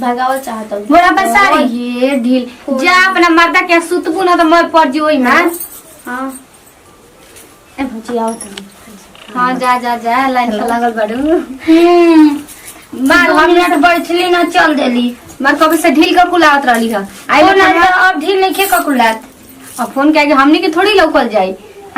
भगावल चाहत हूं मोरा बसारी ये ढील जा अपना मर्दा के सुतबू ना तो मैं पड़ जी ओई में। हां ए भजी आओ तुम। हां जा जा जा लाइन पे लागल बड़ू। बार मिनट बैठली ना चल देली। मैं कब से ढील का कुलात रहली है आई ना अब ढील नहीं के कुलात। अब फोन के हमनी के थोड़ी लौकल जाई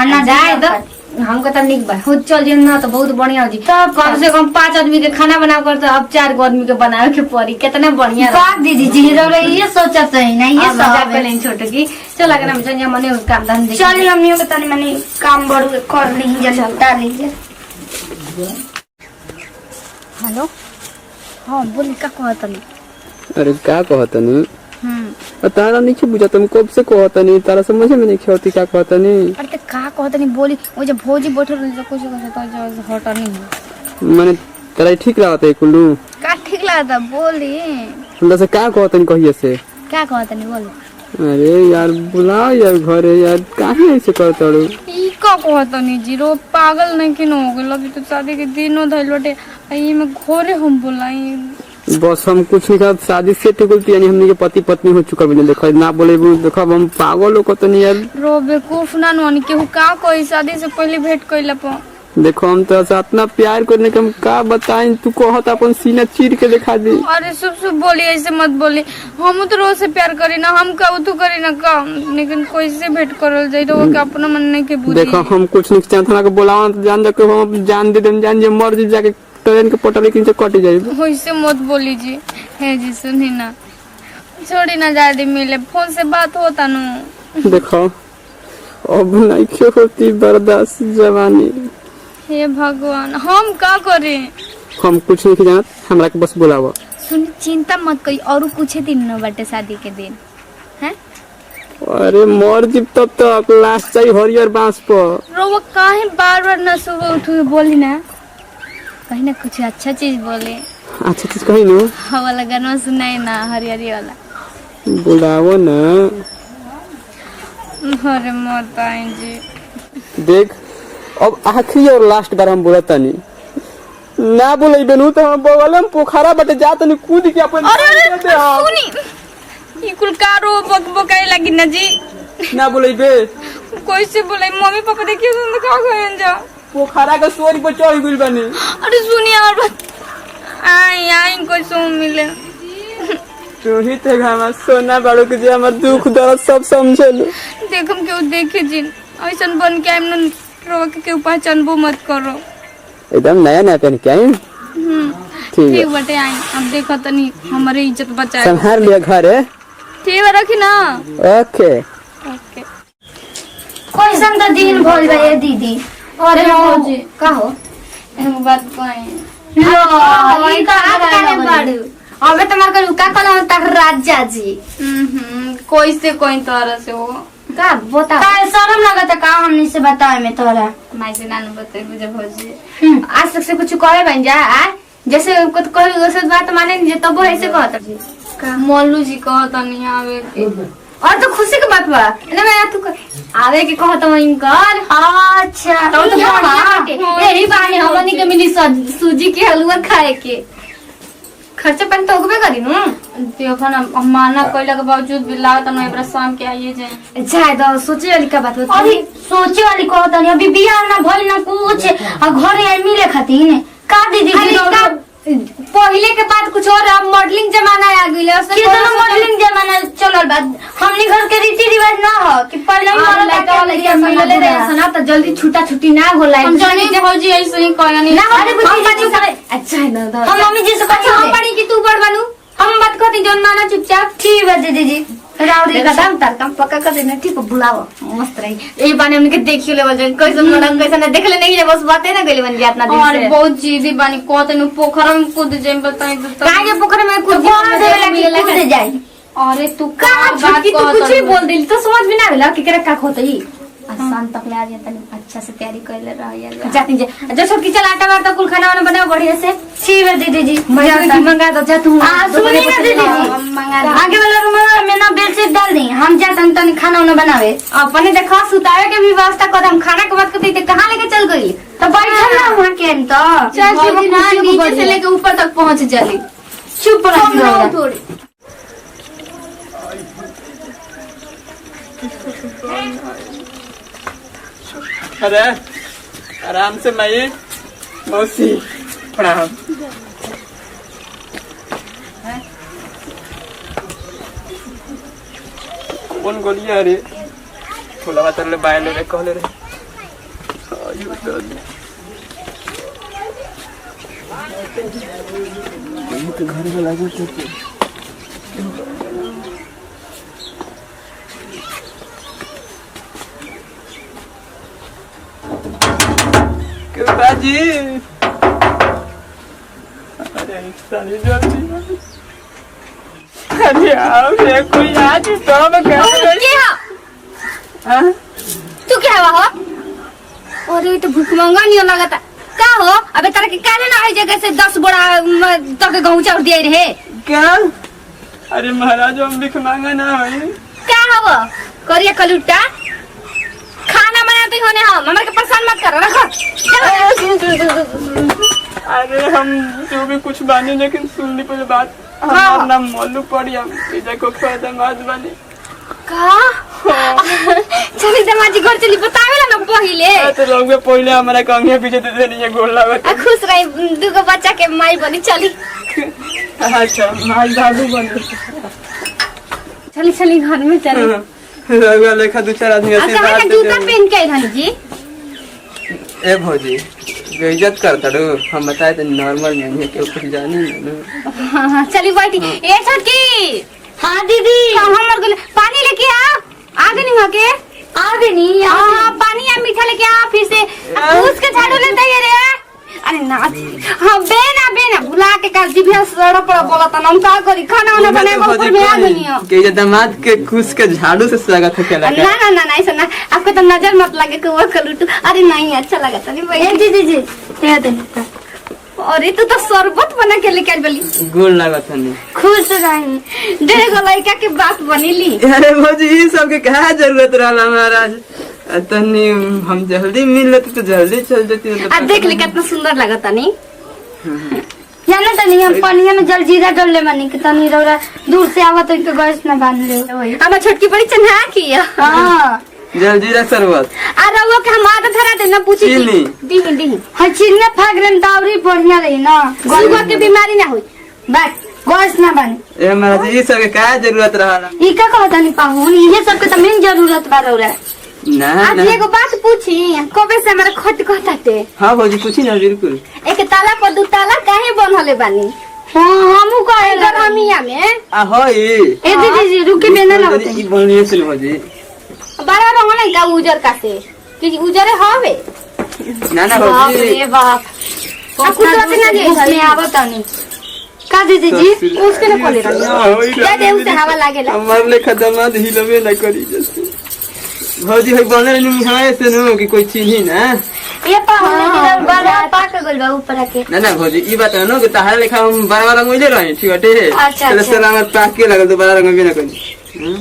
ना जाए तो हमको तो निक बा खुद चल जे ना तो बहुत बढ़िया हो जी। तब कम से कम 5 आदमी के खाना बनाव कर तो अब 4 आदमी के बनावे के पड़ी कितना बढ़िया बात दीदी जी ये सोचत है ना ये सब पहले छोटे की चल अगर हम जनिया मने काम धंधे चल हमनियो के तनी मनी काम बड़ कर ली जल डाल लीजिए। हेलो हां बोली का कहतनी। अरे का कहतनी तारा नहीं बुझा तुम कब से कहतनी तारा समझ में नहीं होती क्या कहतनी। अरे का कहतनी बोली वो जो भौजी बैठल रही जो कुछ तो हटनी माने तारा ठीक लागत है कुल्लू का ठीक लागत बोली हमरा से का कहतनी कहिए से क्या कहतनी बोली। अरे यार बुलाओ यार घरे यार काहे ऐसे करतड़ू ई का कहतनी जीरो पागल नहीं किन हो गेल अभी तो शादी के दिनो धइल बटे ई में घरे हम बुलाई बस हम कुछ नहीं कर शादी से टिकलती यानी हमनी के पति पत्नी हो चुका बिना देखो ना बोले देखो हम पागल हो तो नहीं यार रो बेवकूफ ना नोन केहू का कोई शादी से पहले भेंट कइला प देखो हम तो इतना प्यार करने के हम का बताएं तू कहत अपन सीना चीर के दिखा दी। अरे सब बोली ऐसे मत बोली हम तो रोज से प्यार करी ना हम का तू करी ना का लेकिन कोई से भेंट करल जाई तो के अपना मन नहीं के बुझी। देखो हम कुछ नहीं चाहत हमरा के बुलावा तो जान दे के हम जान दे देम जान जे मर जी जाके ट्रेन के पटल लेकिन से कट जाई वैसे मत बोली जी है जी सुनी ना छोड़ी ना जल्दी मिले फोन से बात होता नु। देखो अब नहीं क्यों होती बर्दाश्त जवानी हे भगवान हम का करे हम कुछ नहीं जानत हमरा के बस बुलावा। सुन चिंता मत करी और कुछ दिन न बाटे शादी के दिन हैं। अरे मर जी तब तक लास्ट चाहिए हरियर बांस पर रो वो काहे बार-बार ना सुबह उठ के बोली ना कहीं ना कुछ अच्छा चीज बोले अच्छा चीज कही नु वाला गाना सुनाई ना हरियारी वाला बुलावो ना। अरे मत आई जी देख अब आखिरी और लास्ट बार हम बोलता नहीं ना बोले बेनू तो हम बगल में पोखरा बटे जात नहीं कूद के अपन अरे सुनी ई कुल कारो बकबकाई लगी ना जी ना बोले बे कोई से बोले मम्मी पापा देखिए सुन का गयन जा पोखरा का सोरी पर चढ़ गइल बनी। अरे सुनी और बात आई कोई सो मिले तू ही ते हमार सोना बाड़ू के जे हमर दुख दर्द सब समझेलू देखम केहू देखे जिन ऐसन बन के आइम न रो के पहचानबो मत करो एकदम नया नया पहन के आई ठीक बटे आई अब देखो तनी हमारे इज्जत बचाए संभाल लिया घर है ठीक है रखी ना ओके ओके कोई संग दिन भइल बा ये दीदी। अरे भौजी का हो एगो बात कहे लो ई का काहे बाड़ू अबे तमार के का कहला तक राजा जी कोई से कोई तरह से हो का बता का शर्म लगता का हमनी से बताए में तोरा माई से नानू बते मुझे भौजी आज तक से कुछ करे बन जा आ जैसे कुछ कह वैसे बात माने जे तब ऐसे कहत जी का मोलू जी कहत नहीं आवे के और तो खुशी की बात बा ना मैं तू आवे के कहत हूं कर अच्छा तो यही बाने हमनी के मिली सूजी के हलवा खाए के खर्चा पानी तो होबे करी नु देखो ना माना कोइला के बावजूद भी लागत न एकरा शाम के आइए जाए जाए तो सोचे वाली का बात होती अभी सोचे वाली कहत नहीं अभी बियाह ना भइल ना कुछ आ घरे आई मिले खातिर का दीदी जी पहले के बाद कुछ और अब मॉडलिंग जमाना आ गइल कितना मॉडलिंग जमाना चलल बा हमनी घर के रीति रिवाज ना हो कि पहले ही लड़का लड़का मिलले रहे ना तो जल्दी छूटा छुट्टी ना होला हम जानी भौजी ऐसे ही कहनी ना अरे बुझी अच्छा है ना हम मम्मी जी से अच्छा हम पढ़ी कि तू पढ़ बनू हम मत कहती जन माना चुपचाप ठीक है दीदी जी राउरी का दाम तर कम पक्का कर देना ठीक है बुलाओ मस्त रही यही बाने हमने के देखियो ले वजन कैसे मैडम कैसे ना देखले नहीं है बस बातें ना गली बन गया इतना दिन से और बहुत जीदी बानी कहते न पोखरा में कूद जाए बताई तो काहे पोखरा में कूद जाए अरे तू का बात तू कुछ ही बोल दिल तो समझ में ना आवेला कि करे का होतई आसान तक ले आ जाता अच्छा से तैयारी कर ले रहा यार जाती जे जो छोटी चल आटा वाटा कुल खाना वाला बनाओ बढ़िया से ठीक है दीदी जी मंगा दो जा तू सुनी ना दीदी जी मंगा आगे वाला रूम में ना बेल से डाल दी हम जाते हैं तनी खाना वाना बनावे अपने देखा सुतावे के भी व्यवस्था कर हम खाना के बात करते कहां लेके चल गई तो बैठल ना वहां के तो चल नीचे से लेके ऊपर तक पहुंच जाली चुप रहो थोड़ी। अरे आराम से माई मौसी प्रणाम। कौन गोलिया रे फुलवा तरले बायले रे कहले रे आयु तो घर में लागू तो बाजी अरे साली जल्दी अरे आओ रे कोई आज तो मैं क्या हां तू क्या हुआ हो? अरे तो भूख मंगा नहीं लगता का हो? अबे तारा के काले ना है जगह से 10 बोरा तक गेहूं चाउर दिए रहे क्या? अरे महाराज हम भीख मांगा ना है क्या हो? करिया कलुटा खाना बनाते होने हम हमरा के परेशान मत कर रखो। अरे हम जो भी कुछ बानी लेकिन सुन ली पहले बात हमारा नाम मोलू पड़ी हम इधर को फायदा मत बनी का चली दमाजी घर चली बतावेला ना पहिले तो लोग में पहले हमारा कंगे पीछे दे देनी है गोल लागत खुश रही दुगो बच्चा के माई बनी चली। अच्छा माई बाबू बने चली चली घर में चली। रघुआ लेखा दो चार आदमी ऐसे बात जूता पहन के आई जी। ए भौजी बेइज्जत करता रो हम बताए तो नॉर्मल नहीं है क्यों कुछ जानी नहीं। हां चली बैठी। ए छोटकी हाँ दीदी हमर गले पानी लेके आ गई नहीं के आ गई नहीं। हां पानी या मीठा लेके आ फिर से उसके झाड़ू लेते ये रे। अरे ना हां बेना भुला के काल जीभिया सड़ पर बोलता हम का करी खाना वाला बनाए ऊपर में आ गई हो के ये दामाद के खुश के झाड़ू से स्वागत है केला ना ऐसा ना आपको तो नजर मत लगे कि वो कलूटू। अरे नहीं अच्छा लगा तनी भाई दीदी जी दे दे। अरे तू तो शरबत बना के लेके आइली गोल लागत नहीं खुश रही डेढ़ गो लड़का के बात बनीली। अरे भौजी ये सब के क्या जरूरत रहला महाराज तनी हम जल्दी मिल लेते तो जल्दी चल देती आ देख ले कितना सुंदर लगता नहीं जाना तनी हम पानी में जलजीरा डाल ले मानी कि तनी रौरा दूर से आवत तो गैस ना बांध ले। हम छोटकी बड़ी चन्हा की हां जलजीरा शरबत आ रउआ के हम आदत धरा दे ना पूछी चीनी दी हचिन फागरन दावरी बढ़िया रही ना शुगर के बीमारी ना होई बस गैस ना बन। ए महाराज ये सब के क्या जरूरत रहला ई का कहता नहीं पाहुन ये सब के त मेन जरूरत बा रौरा। ना आज ना एगो बात पूछी कबे से हमारा खट कहताते हां भौजी पूछी ना बिल्कुल एक ताला पर दू ताला काहे बनहले बानी? हां हमहु कहे गरमिया में आ होई ए दीदी जी रुके बेना ना होते ई बनलिए से भौजी बड़ा रंग नहीं का उजर का से कि उजरे हवे ना ना बाप भौजी रे बाप आ कुछ बात ना दे उसमें आवत नहीं का दीदी जी उसके ना खोले रही जा दे उसे हवा लागेला हमार लेखा दामाद हिलबे ना करी जैसे भौजी है बनले नु हमारे से नु कि कोई चीज ही ना ये पाहुन की बड़ा पाक गल बा ऊपर के ना भौजी ई बात है ना कि तहार लेखा हम बार रंग होइले रही ठीक बाटे अच्छा, चले अच्छा। सलाम पाक के लगल तो बार रंग भी ना करी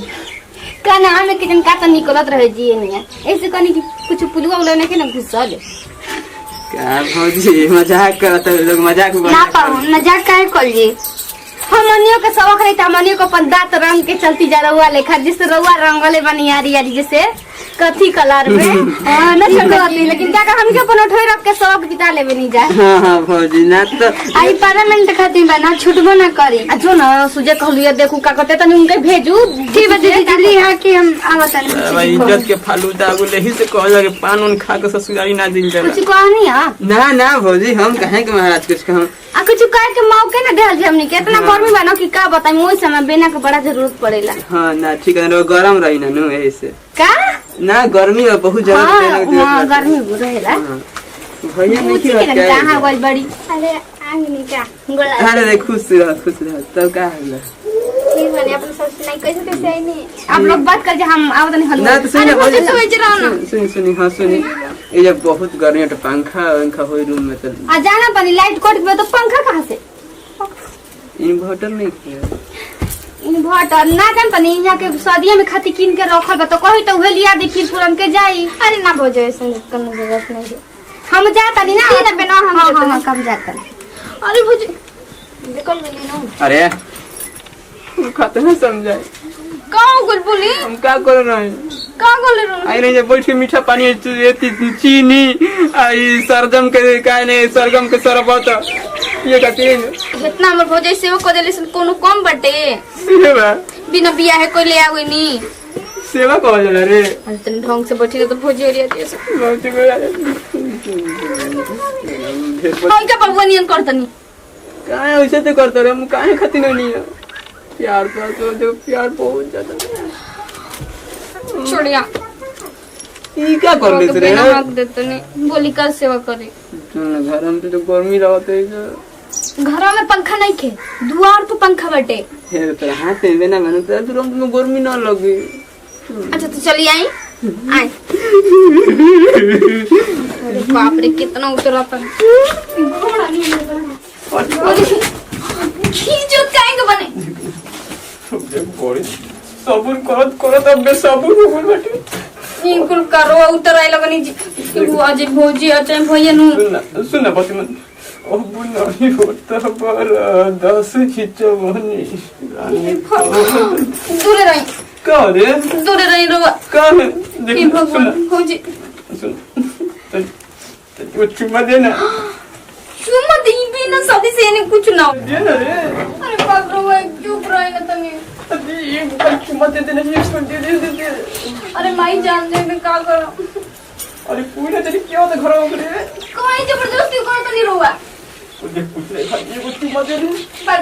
का ना हमें किचन का तो निकलत रहे जी नहीं ऐसे कनी कि कुछ पुलवा उलने के ना घुसल क्या भौजी मजाक करता है लोग मजाक ना पाहुन मजाक काहे कर जी हमनियों के शौक रही था हमनियों को अपन दांत रंग के चलती जा रहुआ लेखा जिससे रहुआ रंगले बनी यारी जैसे कथी कलर में न छोड़ती लेकिन क्या हम के अपन उठे रख के शौक बिता लेबे नहीं जा। हां भौजी ना तो आई पार्लियामेंट खातिर बना छुटबो ना करी आ जो ना सुजे कहलिए देखू का करते तनी उनके भेजू ठीक बा दीदी जल्दी यहाँ के हम आवत भाई इज्जत के फालूदा बोले ही से कहल लगे पान उन खा के ससुराली ना दिल जरा कुछ कहनी हां ना ना भौजी हम कहे के महाराज कुछ कहम आ कुछ कह के मौके ना देहल जे हमनी के इतना गर्मी बनो कि का बताई मोई समय बिना के बड़ा जरूरत पड़ेला। हां ना ठीक है रो गरम रही ना नु ऐसे का ना गर्मी है बहुत ज्यादा हां गर्मी रहेला भैया नहीं पूछी के कहां गई बड़ी अरे आंगनी का गोला अरे खुश रह तब का होला ठीक बने अपन सोच नहीं कैसे आई नहीं आप लोग बात कर जे हम आवत नहीं हल ना तो सुन अरे सोच रहा ना सुनी हां सुनी ये जब बहुत गर्मी है तो पंखा होई रूम में तो आ जाना पानी लाइट कट गई तो पंखा कहां से इन्वर्टर नहीं है इन्वर्टर ना जान पानी यहाँ के सदिया में खाती किन के रखल बा तो कही तो उहे लिया दे फिर तुरंत के जाई। अरे ना बोझे ऐसे कोनो जरूरत नहीं हम जाता नहीं ना पे ना हम हां कब जाता अरे भुज निकल गई ना अरे खत्म ना समझाए का गुल बोली हम का कर रहे हैं का बोले रो आई नहीं बैठ के मीठा पानी चीनी आई सरगम के काय नहीं सरगम के शरबत ये कहते हैं इतना हमर भौजाई सेवा को देले से कोनो कम बटे सेवा बिना बिया है कोई ले आवे नी सेवा कहो जला रे अरे तन ढंग से बैठी तो भौजेरिया दे से हां का भगवानियन करतनी काहे ऐसे तो करते रे हम काहे खातिर नहीं है प्यार तो जो प्यार बहुत ज्यादा छोड़िया ई क्या कर ले रे बिना हक देते नहीं बोली कर सेवा करे सुन घर में तो गर्मी रहते है घर में पंखा नहीं खे द्वार पे पंखा बटे फिर तो हाथ में ना मैंने तो तुरंत में गर्मी ना लगे अच्छा तो चली आई आए अरे बाप रे कितना उतरा पर घोड़ा नहीं खींचो काहे के बने बड़ी सबूर करत अब बे सबूर हो बैठे इनकुल करो उतर आई लगनी जी वो आज भौजी आते भैया नु सुन बस मन ओ बुनरी होता पर 10 खिचो बनी दूर रही का रे दूर रही रो का ई देख भगवान भौजी सुन तो चुम्मा देना चुम्मा दी भी ना शादी से ने कुछ ना देना रे अरे बाप रे वो क्यों रही ना तने अभी ये चुम्मा दे देना ये सुन दे अरे माई जान दे मैं का करो अरे पूरा तेरी क्या होता घर में रे कोई जबरदस्ती करो तो नहीं रोवा देख कुछ नहीं खाई ये चुम्मा दे दे पर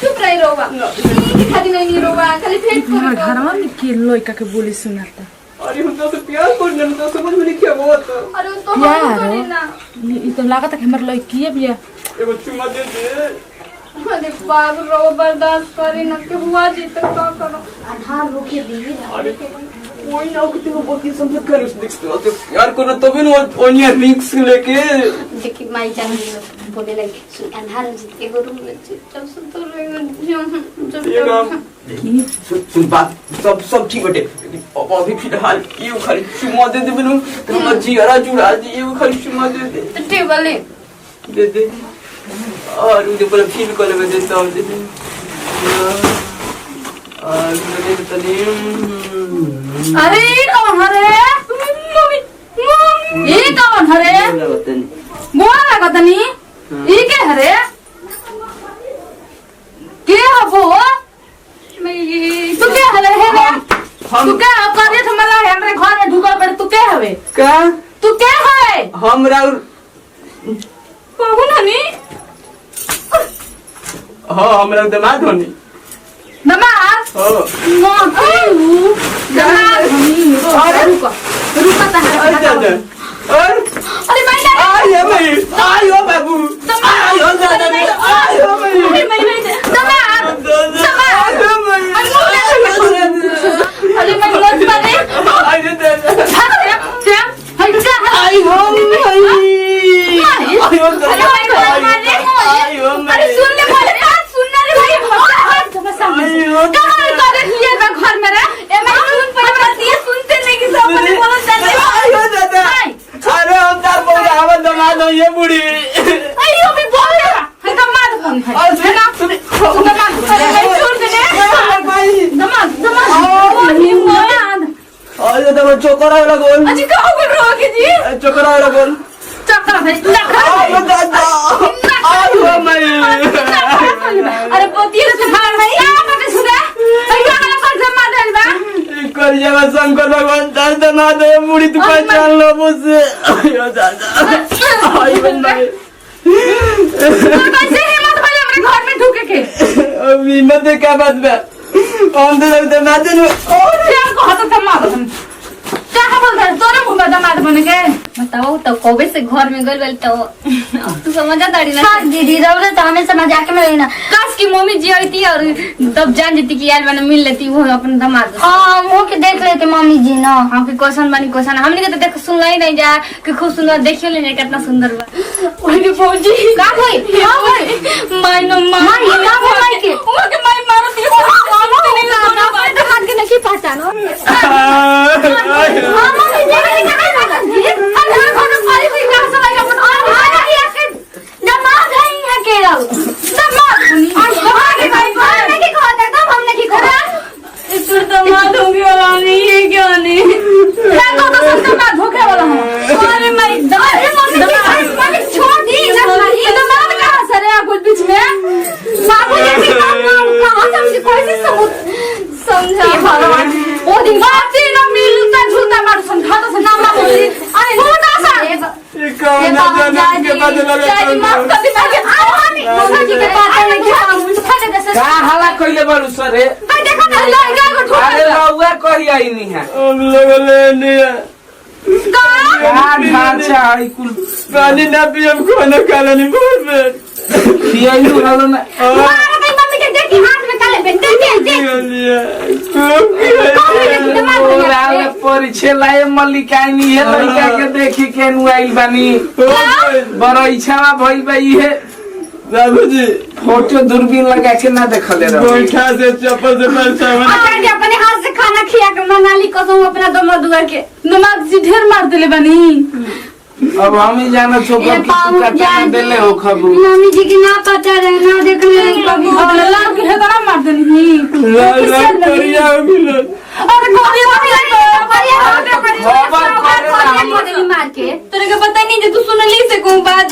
चुप रही रोवा खाली नहीं रोवा खाली फेंक करो घरवा में के लइका के बोली सुनाता अरे हम तो प्यार करने में तो समझ में नहीं क्या बात अरे तो हम करे ना ई तो लागत है हमर लइकी बिया एगो चुम्मा दे दे अरे बाप रो बर्दाश्त करे ना के हुआ जी तो का करो आधार रोके दी अरे कोई ना कितने को बहुत ही समझ कर उस दिख तो यार को ना तभी ना ओनिया रिक्स लेके देखी माई जान बोले लगे सुन अंधार में जीत के रूम में चल सुन तो ये काम सुन बात सब ठीक बटे अब अभी फिलहाल ये खाली चुम्मा दे दे बिनु तो हम जियारा जुड़ा जी ये खाली चुम्मा दे दे टेबल दे और मुझे पूरा फील कर ले देता हूं दे दे और मुझे तनी अरे कौन हरे मम्मी ये कौन हरे बोला लागत नी ई के हरे के हबो तू के हरे है ना तू के करे थमला हमरे घर में ढुकल पड़े तू के हवे का तू के है हम राउर कौन हनी हां हमरा दामाद होनी नमाज हां नमाज अरे रुका ता अरे अरे मैं आयो भाई आयो बाबू आयो दादा आयो भाई अरे मैं मत बने आयो दादा अरे सुन ले बोले सुनना रे भाई घर में रे ए मैं सुन पर ये सुनते नहीं कि सब बोलो जाते आयो दादा अरे हम तार बोल आवाज दमा दो ये बुढ़ी अयो भी बोल रहा है दमाद कौन है ना सुन दमाद अरे छोड़ दे दमाद आयो दादा चोकरा वाला बोल अजी कहो बोल रहा के जी चोकरा वाला बोल चक्कर है आयो दादा आयो मैं अरे पोती से भाग नहीं क्या करते सुने अयो वाला कर जमा दे बा कर जावा शंकर भगवान दर दमा दे मुड़ी तू पहचान लो मुझसे आयो दादा आयो मैं कैसे हिम्मत भले अपने घर में ढुके के अब हिम्मत क्या बात बे हम तो लगता माते नु और क्या कहत था मार क्या बोल रहा तोरे मुंह में दमाद बन गए बताओ तो कबे से घर में गइल तो तू समझ दाड़ी ना हाँ दीदी रौले तो हमेशा मजाक में लेना काश की मम्मी जी आती और तब जान जेती कि यार मैंने मिल लेती वो अपन दामाद हाँ मुँह के देख लेते मम्मी जी ना हाँ कि क्वेश्चन बनी क्वेश्चन हमने के तो देख सुनना ही नहीं जा कि खूब सुंदर देखियो लेने कितना सुंदर बा ओही फौजी का भाई हाँ भाई माय नो माय का भाई के उमा के माय मारो ती नहीं लगा दामाद के नहीं पहचानो हाँ मम्मी जी जी अरे घर में पानी भी कहाँ से लाएगा अपन और आ रही है दमाद है यहाँ के दमाद लाज लगे चाची माफ कर दी मार के मम्मी जी के पास में कि हम उठा दे से का हला कइले बारू सर रे देखो ना लड़का को ठोक अरे रउआ कही आई नहीं है हम लोग लेने का ढांचा आई कुल पानी ना पियम खाना खाना नहीं बोल पियाइलू हलो ना मार के मम्मी के देखी हाथ में काले बेटे दे ओराले परिछे लाए मल्लिकानी है लड़का के देखी के नु आइल बानी बड़ा इच्छा भइल बा इहे बाबूजी फोटो दूरबीन लगा के ना देखले रहो गोइठा से चप्पल से पैसा आकर के अपने हाथ से खाना खिया के मनाली कसम अपना दम दुआ के नमाज जी ढेर मार देले बनी अब हम ही जाना छोका किसी का टाइम देले हो खबू मम्मी जी की ना पता रहे ना देखले कभी अल्लाह के हेदरा मार देनी लाल लाल करिया मिलन अरे कोरिया मार के तेरे के पता नहीं जे तू सुनली से को बात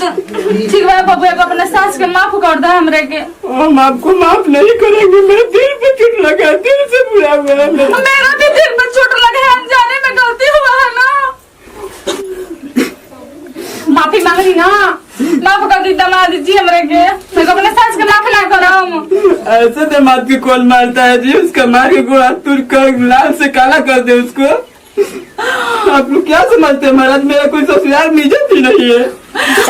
ठीक बा बाबू को अपने सास के माफ कर दे हमरे के हम आपको माफ नहीं करेंगे मेरे दिल पे चोट लगा दिल से बुरा हुआ है मेरा भी दिल में चोट लगा है अनजाने में गलती हुआ है ना माफी मांग ली ना माफ कर दी दामाद जी हमरे के मैं अपने सास के माफ ना करम ऐसे दामाद की कौन मारता है जी उसका मार के गोड़ा तुर कर लाल से काला कर दे उसको आप लोग क्या समझते हैं महाराज मेरा कोई ससुराल निजत ही नहीं है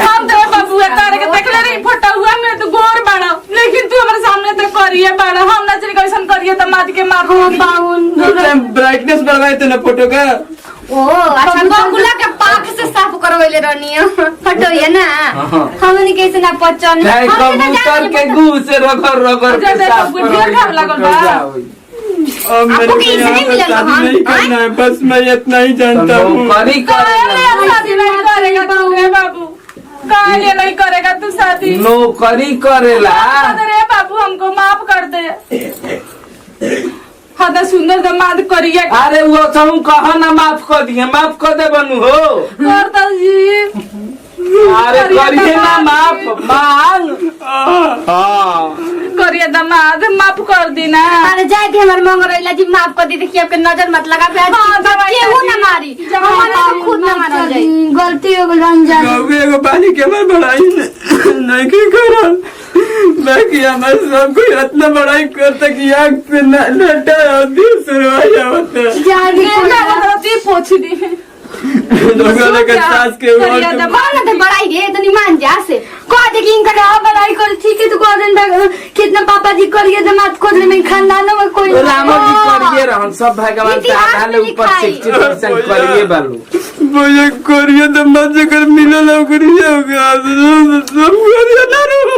हम तो बाबू है तारे के तकले नहीं फटा हुआ मैं तो गोर बड़ा लेकिन तू हमारे सामने तो करिए बड़ा हम ना चल कैसन करिए दामाद के मार बाउन ब्राइटनेस बढ़वाए थे ना फोटो का ओ अच्छा बकुला के पाख से साफ करवैले रहनी है फटो है ना हमनी कैसे ना पहचान चाहे कबूतर के गू से रगड़ रगड़ के साफ करो अब मेरे को यहाँ पर शादी नहीं करना है बस मैं इतना ही जानता हूँ करी शादी नहीं करेगा बाबू काहे नहीं करेगा तू शादी नौकरी करेला अरे बाबू हमको माफ कर दे हाँ सुंदर दामाद करिए अरे वो कहूँ कहा ना माफ कर दिए माफ कर दे बनू हो करता जी अरे करिए ना माफ मांग हाँ करिए दामाद माफ कर दी ना अरे जाए थे हमारे मंगरैला जी माफ कर दी देखिए आपके नजर मत लगा पे केहू ना मारी हमारे से खुद ना मारा जाए गलती हो गई अनजान गाँव एगो पानी के मैं बढ़ाई नहीं की करा मैं कि हमारे सबको इतना बड़ाई करता कि आग से लटा और दिल से रोया होता जाने पूछ दी लोगों ने सास के बड़ाई गे तो मान जा से कह दे कि इनका बड़ाई कर ठीक है तो कह दिन कितना पापा जी करिए दामाद खोज में खानदान में कोई रामो जी करिए रहन सब भगवान से आधाले ऊपर 60% करिए बालू मुझे करिए दामाद से कर मिला ना करिए होगा सब करिए ना